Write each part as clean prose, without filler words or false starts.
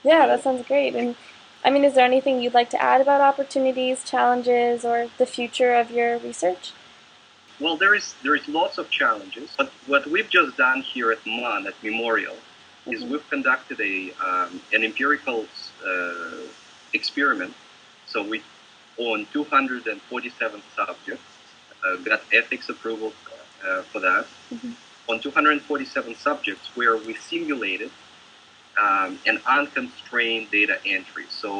Yeah, that So, sounds great. And I mean, is there anything you'd like to add about opportunities, challenges, or the future of your research? well, there is lots of challenges. But what we've just done here at MAN at Memorial is Hmm. we've conducted an empirical experiment. So we on 247 subjects got ethics approval for that. Hmm. On 247 subjects, where we simulated and unconstrained data entry. So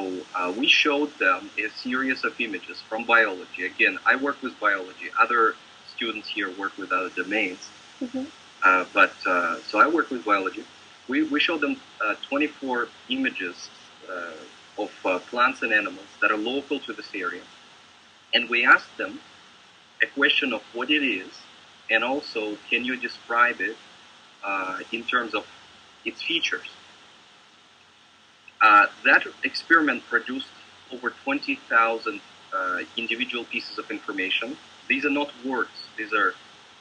we showed them a series of images from biology. Again, I work with biology. Other students here work with other domains. Hmm. So I work with biology. We showed them 24 images of plants and animals that are local to this area. And we asked them a question of what it is, and also, can you describe it in terms of its features? That experiment produced over 20,000 individual pieces of information. These are not words. These are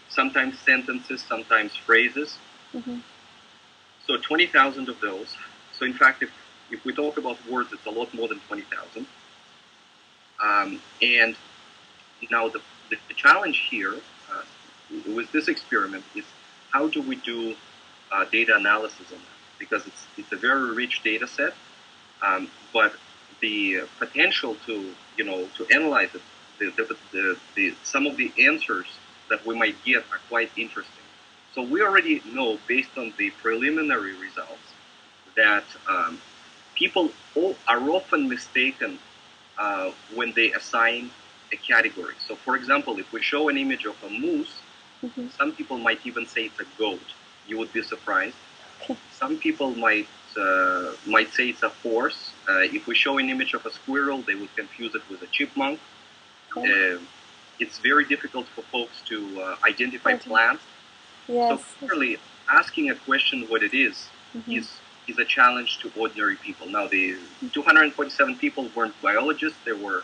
sometimes sentences, sometimes phrases. Hmm. So 20,000 of those. So in fact, if we talk about words, it's a lot more than 20,000. And now the challenge here with this experiment is how do we do data analysis on that? Because it's a very rich data set. But the potential to to analyze it, some of the answers that we might get are quite interesting. So we already know, based on the preliminary results, that people are often mistaken when they assign a category. So, for example, if we show an image of a moose, Hmm. some people might even say it's a goat. You would be surprised. Okay. Some people might say it's a horse. If we show an image of a squirrel, they would confuse it with a chipmunk. Okay. Uh, it's very difficult for folks to identify Okay. plants. So Yes. clearly, asking a question what it Hmm. is is a challenge to ordinary people. Now, the 247 people weren't biologists; they were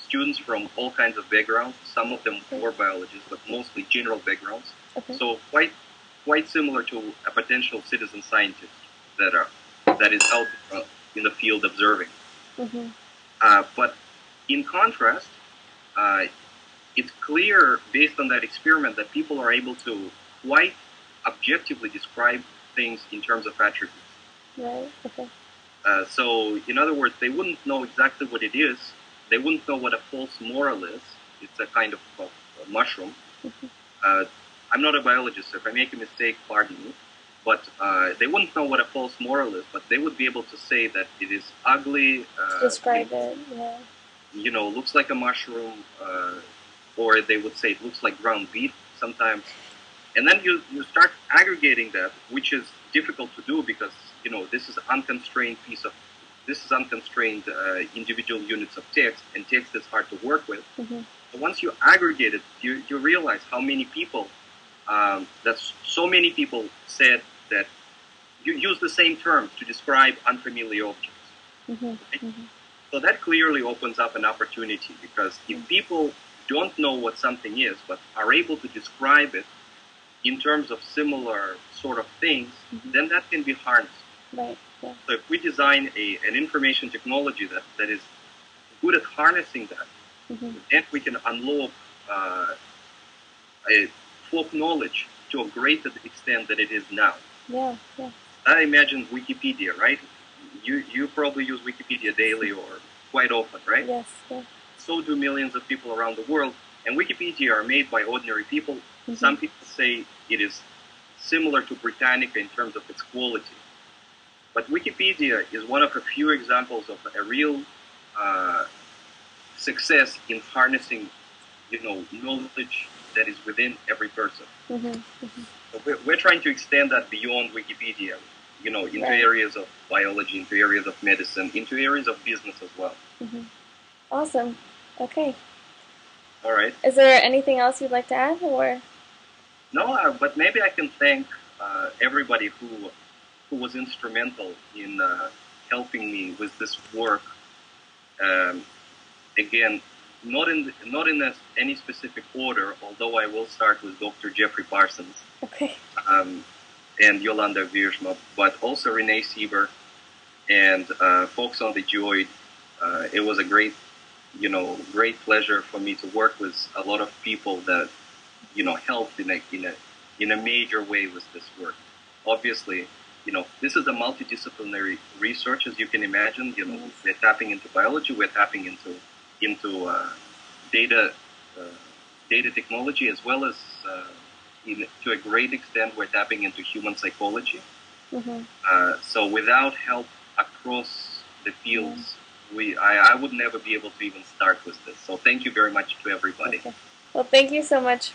students from all kinds of backgrounds. Some of them Okay. were biologists, but mostly general backgrounds. Okay. So quite similar to a potential citizen scientist that is out in the field observing. Hmm. But in contrast, uh, it's clear based on that experiment that people are able to quite objectively describe things in terms of attributes. Right. Okay. So, in other words, they wouldn't know exactly what it is. They wouldn't know what a false moral is. It's a kind of mushroom. Hmm. Uh, I'm not a biologist, so if I make a mistake, pardon me. But they wouldn't know what a false moral is, but they would be able to say that it is ugly, To describe it. Yeah. looks like a mushroom, or they would say it looks like ground beef sometimes. And then you start aggregating that, which is difficult to do because this is unconstrained unconstrained individual units of text, and text is hard to work with. Hmm. But once you aggregate it, you realize how many people so many people said that you use the same term to describe unfamiliar objects. Hmm. Right? Hmm. So that clearly opens up an opportunity because if people don't know what something is but are able to describe it in terms of similar sort of things, Hmm. then that can be harnessed. Right. Yeah. So if we design an information technology that is good at harnessing that, Hmm. then we can unlock uh, a folk knowledge to a greater extent than it is now. Yeah. Yeah. I imagine Wikipedia, right? You probably use Wikipedia daily or quite often, right? Yes. Yeah. So do millions of people around the world. And Wikipedia are made by ordinary people. Hmm. Some people say it is similar to Britannica in terms of its quality. But Wikipedia is one of a few examples of a real uh, success in harnessing, knowledge that is within every person. Hmm. Hmm. So we're trying to extend that beyond Wikipedia, into Right. areas of biology, into areas of medicine, into areas of business as well. Hmm. Awesome. Okay. All right. Is there anything else you'd like to add, or? No, but maybe I can thank everybody who was instrumental in helping me with this work. Um, Again, not in any specific order, although I will start with Dr. Jeffrey Parsons Okay. um, and Yolanda Wiersma, but also Renee Sieber and folks on the Joy. It was a great, great pleasure for me to work with a lot of people that helped in a major way with this work. Obviously, this is a multidisciplinary research, as you can imagine. We're tapping into biology, we're tapping into data uh, data technology, as well as to a great extent we're tapping into human psychology. Mm-hmm. So without help across the fields, I would never be able to even start with this. So thank you very much to everybody. Okay. Well, thank you so much